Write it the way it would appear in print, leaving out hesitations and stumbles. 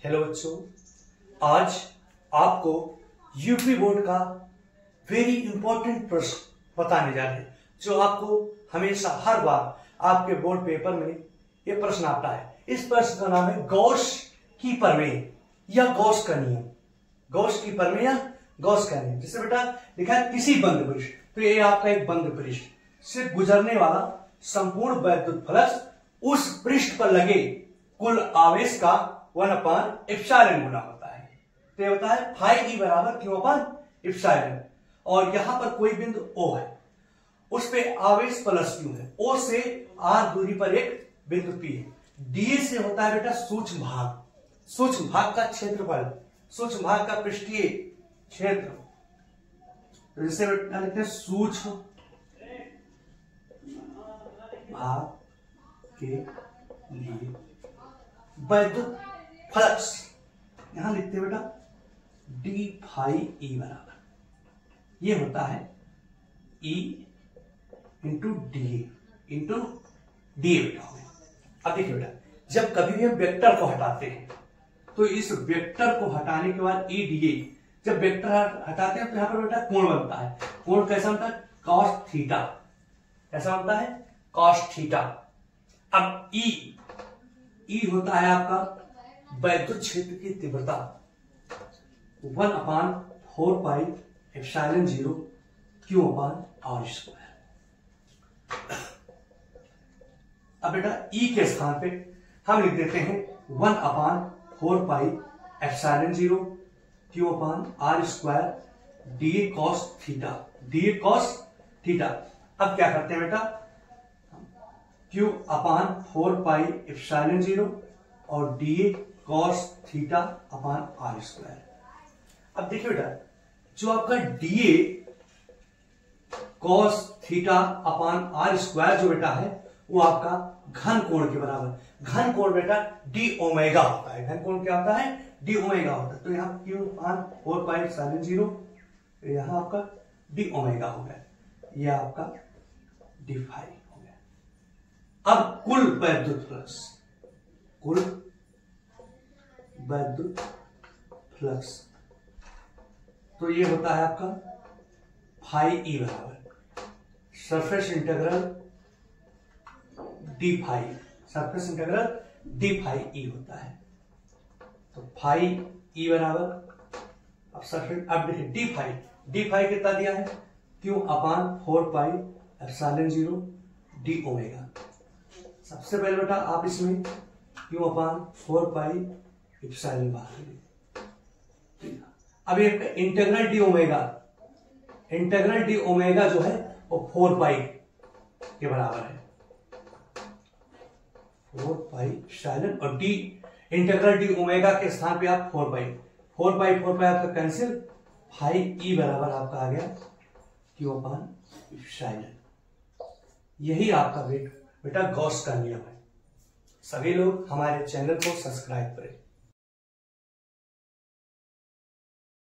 Hello बच्चों, आज आपको यूपी बोर्ड का वेरी इंपॉर्टेंट प्रश्न बताने जा रहे हैं, जो आपको हमेशा हर बार आपके बोर्ड पेपर में ये प्रश्न आता है। इस प्रश्न का नाम है गॉस की प्रमेय या गॉस का नियम। गॉस की प्रमेय या गॉस का नियम, जिससे बेटा लिखा है किसी बंद पृष्ठ, तो ये आपका एक बंद पृष्ठ से गुजरने वाला संपूर्ण वैद्युत फ्लक्स उस पृष्ठ पर लगे कुल आवेश का 1/ε गुना होता है। तो ये होता है φe बराबर Q/ε। और यहां पर कोई बिंदु O है, उस पे आवेश प्लस Q है। O से R दूरी पर एक बिंदु P है। dA से होता है बेटा सूक्ष्म भाग, सूक्ष्म भाग का क्षेत्रफल, सूक्ष्म भाग का पृष्ठीय क्षेत्र, तो जिसे बेटा लिखते हैं सूक्ष्म भाग के लिए वैद्युत फ्लक्स, यहां लिखते हैं बेटा d∅e बराबर, ये होता है E इंटू डीए बेटा। अब देखिए बेटा, जब कभी भी हम वेक्टर को हटाते हैं तो इस वेक्टर को हटाने के बाद ई डी, जब वेक्टर हटाते हैं तो यहां पर बेटा कोण बनता है। कोण कैसा बनता है? cos theta. कैसा बनता है? cos theta. अब ई होता है आपका वैद्युत क्षेत्र की तीव्रता 1/4πε0 Q/r²। अब बेटा ई के स्थान पे हम लिख देते हैं 1/4πε0 Q/r² dA cos थीटा। अब क्या करते हैं बेटा, Q/4πε0 और dA cos θ/r²। अब देखिए बेटा, जो आपका dA cos θ/r² जो बेटा है वो आपका घन कोण के बराबर। घन कोण बेटा d ओमेगा होता है। घन कोण क्या होता है? d ओमेगा होता है। तो यहाँ Q/4πε0, यहां आपका d ओमेगा हो गया, ये आपका d∅ हो गया। अब कुल वैद्युत फ्लक्स, तो ये होता है आपका φe बराबर सरफेस इंटीग्रल d∅e होता है। तो φe बराबर, अब सरफेस, अब देखिए d∅ कितना दिया है? Q/4πε0 d omega. सबसे पहले बेटा आप इसमें Q/4πε बाहर ले। अब ये इंटीग्रल डी ओमेगा जो है वो 4π के बराबर है। 4πε और डी इंटीग्रल डी ओमेगा के स्थान पे आप 4π आपका कैंसिल, φe बराबर आपका आ गया Q/ε। यही आपका बेटा गॉस का नियम है। सभी लोग हमारे चैनल को सब्सक्राइब करें।